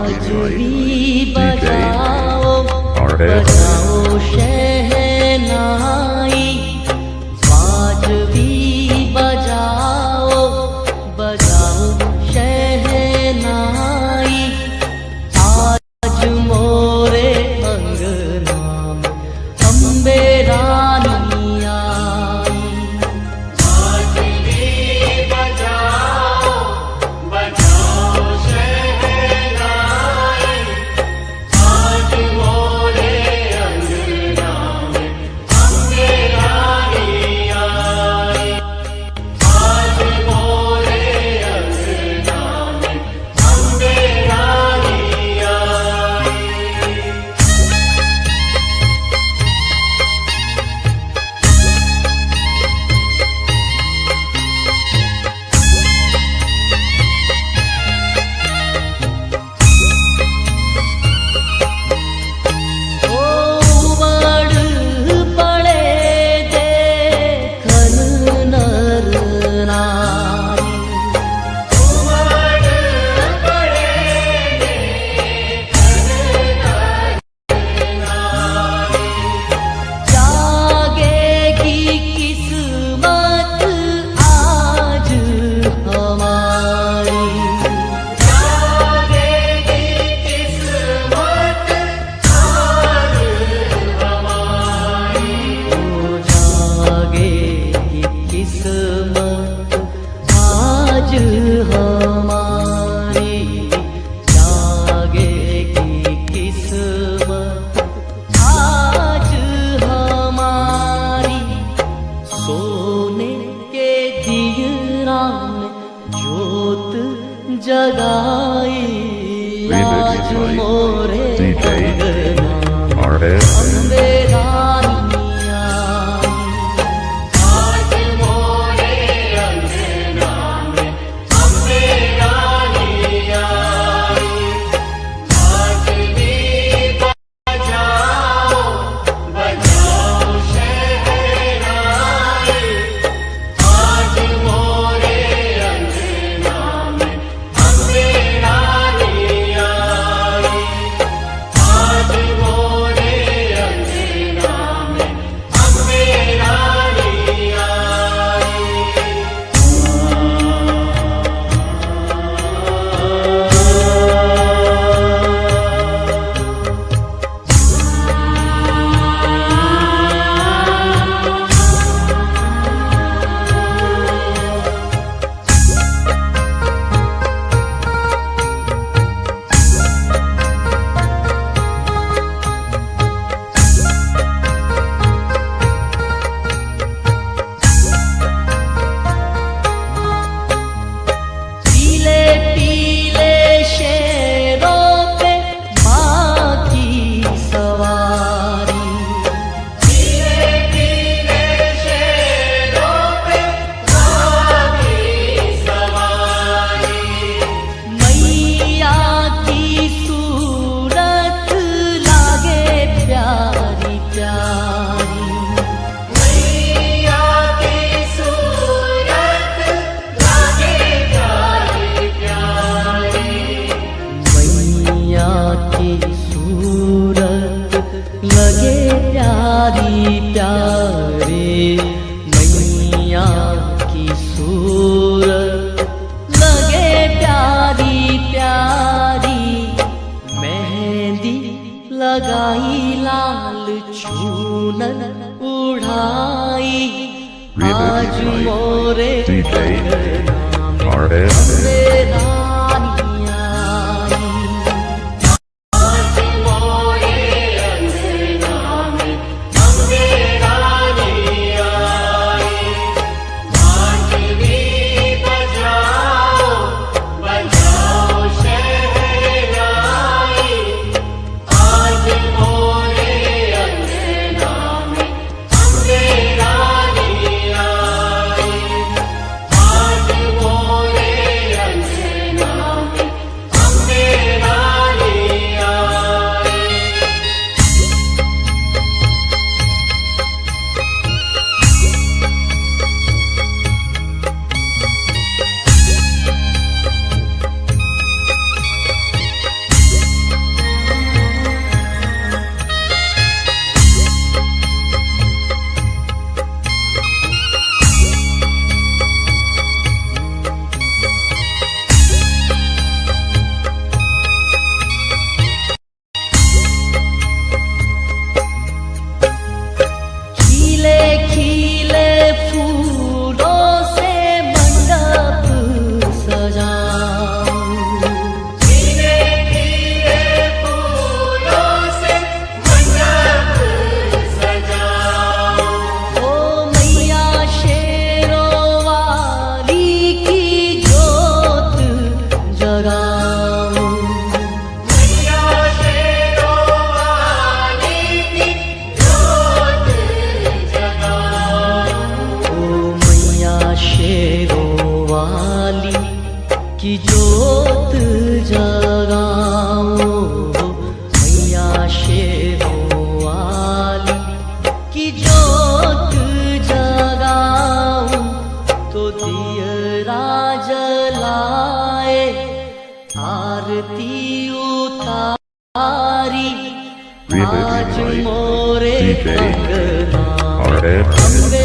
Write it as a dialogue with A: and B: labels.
A: बाजवी बजाओ बजाओ शहनाई, बाजवी बजाओ बजाओ शहनाई, आज मोरे अंगना में अम्बे रानी आई।
B: बाजवी बजाओ बजाओ शहनाई, आज मोरे अंगना में अम्बे रानी आई। आज मोरे अंगना में अम्बे रानी आई।
A: उमड़ पड़े देखन नर नारी,
B: उमड़ पड़े देखन नर नारी,
A: जागेगी किस्मत आज हमारी,
B: जागेगी किस्मत आज हमारी।
A: जागेगी किस्मत आज हमारी, जागेगी किस्मत आज हमारी। सोने के दियरा में जोत जगाई, आज मोरे अंगना
C: Artist.
A: अम्बे रानी आई।
B: आज मोरे अंगना में अम्बे रानी आई। बाजवी बजाओ बजाओ शहनाई, आज मोरे अंगना में अम्बे रानी आई। आज मोरे अंगना में अम्बे रानी आई।
A: पीले पीले शेरों पे माँ की सवारी,
B: पीले पीले शेरों पे माँ की सवारी,
A: मैया की सूरत लागे प्यारी प्यारी,
B: मैया की सूरत लागे प्यारी प्यारी।
A: मैया की सूरत लगे प्यारी प्यारी, मैया की सूरत लगे प्यारी प्यारी। मेहंदी लगाई लाल चूनर उड़ाई, आज मोरे
C: DJ
A: अंगना में
C: Artist.
A: अम्बे रानी आई।
B: आज मोरे अंगना में अम्बे रानी आई। बाजवी बजाओ बजाओ शहनाई, आज मोरे अंगना में अम्बे रानी आई। आज मोरे
A: की जोत जगाऊं मैया शेरों वाली की जोत जगाऊं तो दियरा जलाए आरती उतारी
C: Remix
A: आज
C: by
A: मोरे
C: DJ
A: अंगना
C: RM
A: अम्बे